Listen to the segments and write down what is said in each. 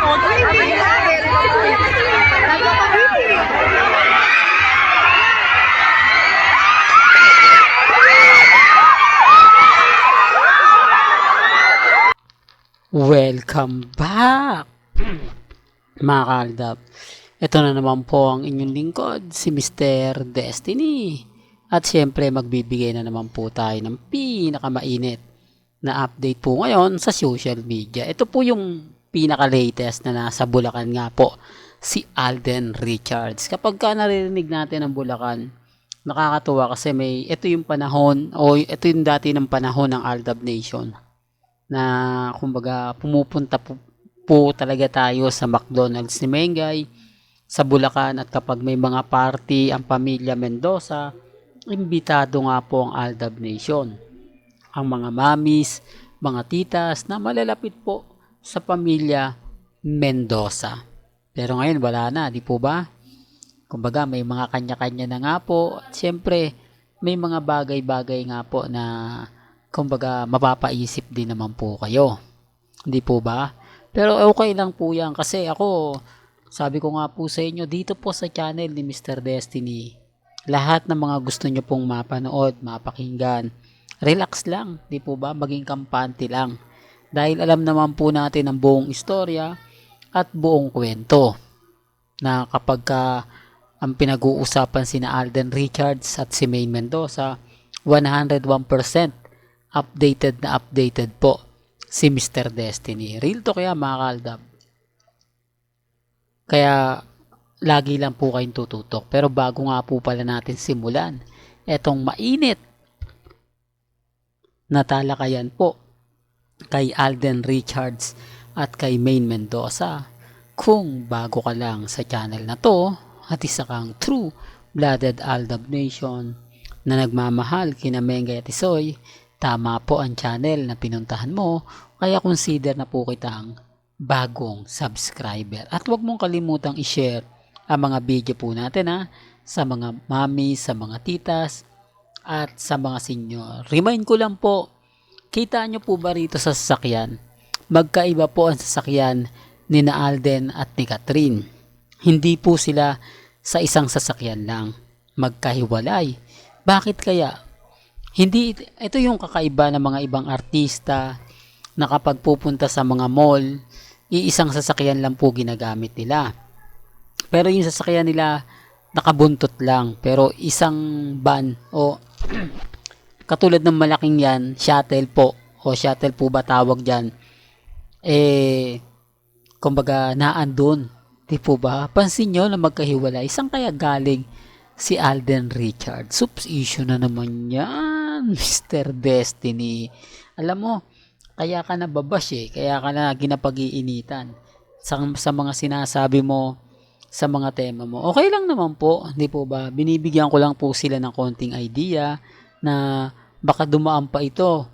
Welcome back, mga kaaldab. Ito na naman po ang inyong lingkod, si Mr. Destiny. At syempre magbibigay na naman po tayo ng pinakamainit na update po ngayon sa social media. Ito po yung pinaka-latest na nasa Bulacan nga po, si Alden Richards. Kapag ka naririnig natin ang Bulacan, nakakatuwa kasi ito yung panahon, o ito yung dati ng panahon ng Aldab Nation, na kumbaga pumupunta po talaga tayo sa McDonald's ni Mengay sa Bulacan, at kapag may mga party ang pamilya Mendoza, imbitado nga po ang Aldab Nation. Ang mga mamis, mga titas na malalapit po sa pamilya Mendoza. Pero ngayon wala na, di po ba? Kumbaga may mga kanya-kanya na nga po, at syempre may mga bagay-bagay nga po na kumbaga mapapaisip din naman po kayo, hindi po ba? Pero okay lang po yan, kasi ako, sabi ko nga po sa inyo, dito po sa channel ni Mr. Destiny, lahat ng mga gusto nyo pong mapanood, mapakinggan, relax lang, di po ba? Maging kampante lang, dahil alam naman po natin ang buong istorya at buong kwento, na kapag ang pinag-uusapan sina Alden Richards at si Maine Mendoza, 101% updated po si Mr. Destiny. Real to kaya, mga kaaldab. Kaya lagi lang po kayong tututok. Pero bago nga po pala natin simulan etong mainit na talakayan po kay Alden Richards at kay Maine Mendoza, kung bago ka lang sa channel na to at isa kang true blooded Aldab Nation na nagmamahal kina Mengay at Isoy, tama po ang channel na pinuntahan mo, kaya consider na po kitang bagong subscriber. At huwag mong kalimutang i-share ang mga video po natin sa mga mami, sa mga titas, at sa mga senior. Remind ko lang po, kita nyo po ba rito sa sasakyan? Magkaiba po ang sasakyan ni na Alden at ni Catherine. Hindi po sila sa isang sasakyan lang. Magkahiwalay. Bakit kaya? Hindi, ito yung kakaiba ng mga ibang artista na kapag pupunta sa mga mall, iisang sasakyan lang po ginagamit nila. Pero yung sasakyan nila nakabuntot lang, pero isang van o katulad ng malaking yan, shuttle po, o shuttle po ba tawag dyan, kumbaga naandun, di po ba? Pansin nyo na magkahiwalay, isang kaya galing si Alden Richards? Oops, issue na naman yan, Mr. Destiny. Alam mo, kaya ka nababash kaya ka na ginapag-iinitan sa mga sinasabi mo, sa mga tema mo. Okay lang naman po, hindi po ba? Binibigyan ko lang po sila ng konting idea na baka dumaan pa ito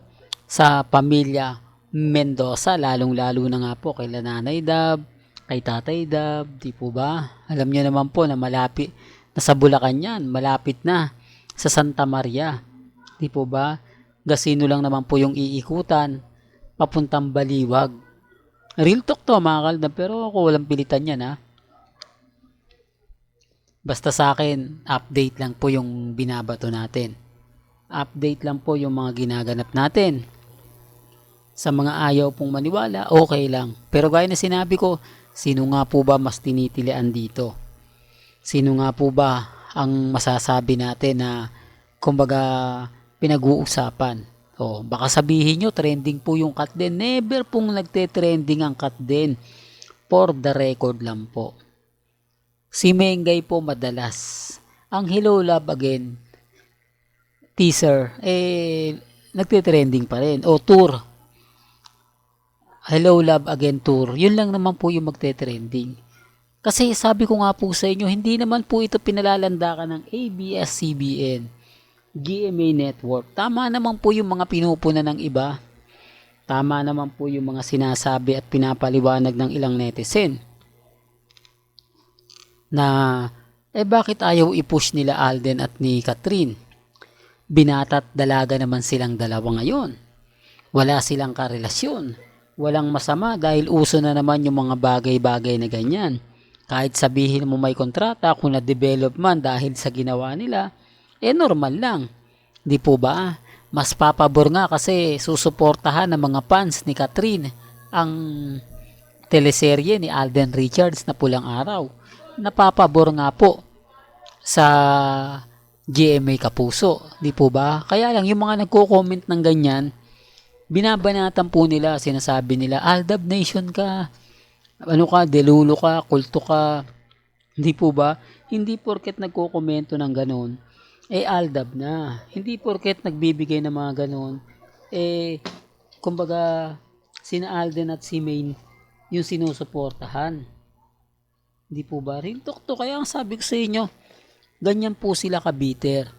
sa pamilya Mendoza, lalong-lalo na nga po kay Nanay Dab, kay Tatay Dab, di po ba? Alam niyo naman po na malapit na sa Bulacan yan, malapit na sa Santa Maria, di po ba? Gasino lang naman po yung iikutan papuntang Baliwag. Real talk to, mga kaaldab, pero ako walang pilitan yan Basta sa akin, update lang po yung binabato natin. Update lang po yung mga ginaganap natin. Sa mga ayaw pong maniwala, okay lang. Pero gaya na sinabi ko, sino nga po ba mas tinitilian dito? Sino nga po ba ang masasabi natin na kumbaga pinag-uusapan? O baka sabihin nyo, trending po yung cut din. Never pong nagte-trending ang cut din. For the record lang po. Si Mengay po madalas. Ang Hello Love Again teaser, nagte-trending pa rin. O tour. Hello Love Again tour. Yun lang naman po yung magte-trending. Kasi sabi ko nga po sa inyo, hindi naman po ito pinalalandakan ng ABS-CBN, GMA Network. Tama naman po yung mga pinupuna ng iba. Tama naman po yung mga sinasabi at pinapaliwanag ng ilang netizen. Na, bakit ayaw i-push nila Alden at ni Catherine? Binata at dalaga naman silang dalawa ngayon. Wala silang karelasyon. walang masama dahil uso na naman yung mga bagay-bagay na ganyan. Kahit sabihin mo may kontrata, kung na-develop man dahil sa ginawa nila, normal lang. Di po ba? Mas papabor nga kasi susuportahan ng mga fans ni Catherine ang teleserye ni Alden Richards na Pulang Araw. Napapabor nga po sa GMA Kapuso. Di po ba? Kaya lang yung mga nagko-comment ng ganyan, binabanatan po nila, sinasabi nila, Aldab Nation ka, ano ka, delulo ka, kulto ka. Hindi po ba? Hindi porket nagko-komento ng ganon, Aldab na. Hindi porket nagbibigay ng mga ganon, kumbaga, sina Alden at si Maine, yung sinusuportahan. Hindi po ba? Real talk to. Kaya ang sabi ko sa inyo, ganyan po sila kabiter.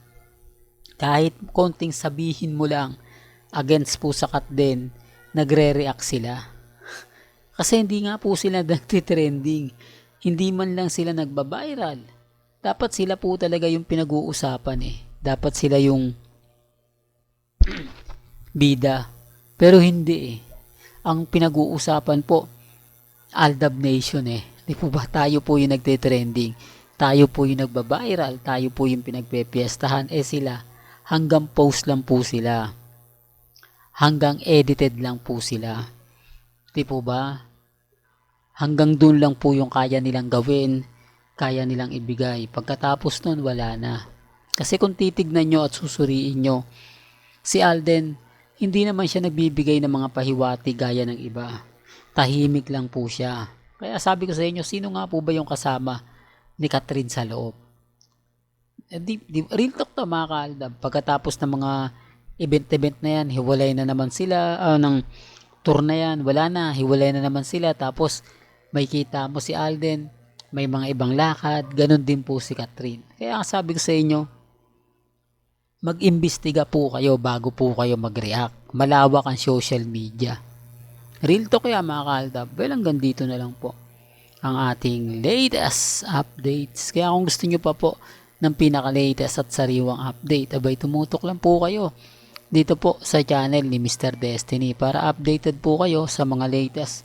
Kahit konting sabihin mo lang, against po sa kat din, nagre-react sila. Kasi hindi nga po sila nagtitrending. Hindi man lang sila nagbabiral. Dapat sila po talaga yung pinag-uusapan Dapat sila yung bida. Pero hindi Ang pinag-uusapan po, Aldab Nation Di po ba? Tayo po yung nagtitrending. Tayo po yung nagbabiral. Tayo po yung pinagpepiestahan. Sila, hanggang post lang po sila. Hanggang edited lang po sila. Di po ba? Hanggang dun lang po yung kaya nilang gawin, kaya nilang ibigay. Pagkatapos nun, wala na. Kasi kung titignan nyo at susuriin nyo, si Alden, hindi naman siya nagbibigay ng mga pahiwati gaya ng iba. Tahimik lang po siya. Kaya sabi ko sa inyo, sino nga po ba yung kasama ni Catherine sa loob? Real talk to mga kaaldab. Pagkatapos ng mga event na yan, hiwalay na naman sila, ng tour na yan, wala na, hiwalay na naman sila. Tapos may kita mo si Alden, may mga ibang lakad, ganun din po si Catherine. Kaya sabi ko sa inyo, mag-imbestiga po kayo bago po kayo mag-react. Malawak ang social media. Real to kaya mga kaaldab. Well, hanggang dito na lang po ang ating latest updates. Kaya kung gusto nyo pa po ng pinaka-latest at sariwang update, abay tumutok lang po kayo dito po sa channel ni Mr. Destiny para updated po kayo sa mga latest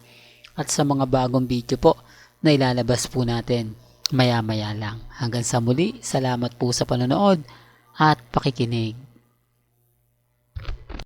at sa mga bagong video po na ilalabas po natin maya-maya lang. Hanggang sa muli, salamat po sa panonood at pakikinig.